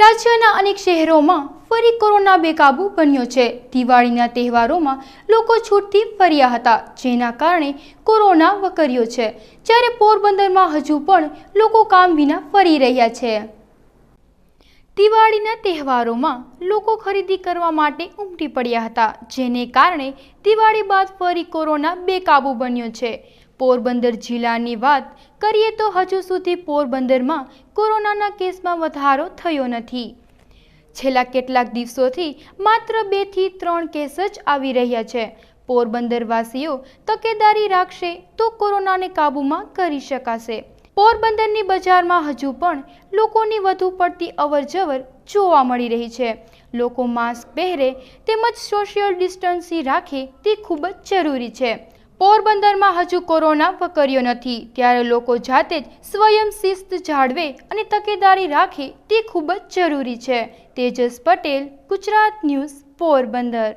રાજ્યના અનેક શહેરોમાં ફરી કોરોના બેકાબૂ બન્યો છે। દિવાળીના તહેવારોમાં લોકો છૂટથી ફર્યા હતા, જેના કારણે કોરોના વકર્યો છે, જ્યારે પોરબંદરમાં હજુ પણ લોકો કામ વિના ફરી રહ્યા છે। દિવાળીના તહેવારોમાં લોકો ખરીદી કરવા માટે ઉમટી પડ્યા હતા, જેને કારણે દિવાળી બાદ ફરી કોરોના બેકાબૂ બન્યો છે। પોરબંદર જિલ્લાની વાત કરીએ તો હજુ સુધી પોરબંદરમાં કોરોનાના કેસમાં વધારો થયો નથી। છેલ્લા કેટલાક દિવસોથી માત્ર 2 થી 3 કેસ જ આવી રહ્યા છે। પોરબંદરવાસીઓ તકેદારી રાખશે તો કોરોનાને કાબૂમાં કરી શકાશે। પોરબંદરની બજારમાં હજુ પણ લોકોની વધુ પડતી અવરજવર જોવા મળી રહી છે। લોકો માસ્ક પહેરે તેમજ સોશિયલ ડિસ્ટન્સિંગ રાખે તે ખૂબ જ જરૂરી છે। પોરબંદરમાં હજુ કોરોના વકર્યો નથી, ત્યારે લોકો જાતે જ સ્વયં શિસ્ત જાળવે અને તકેદારી રાખે તે ખૂબ જ જરૂરી છે। તેજસ પટેલ, ગુજરાત ન્યૂઝ, પોરબંદર।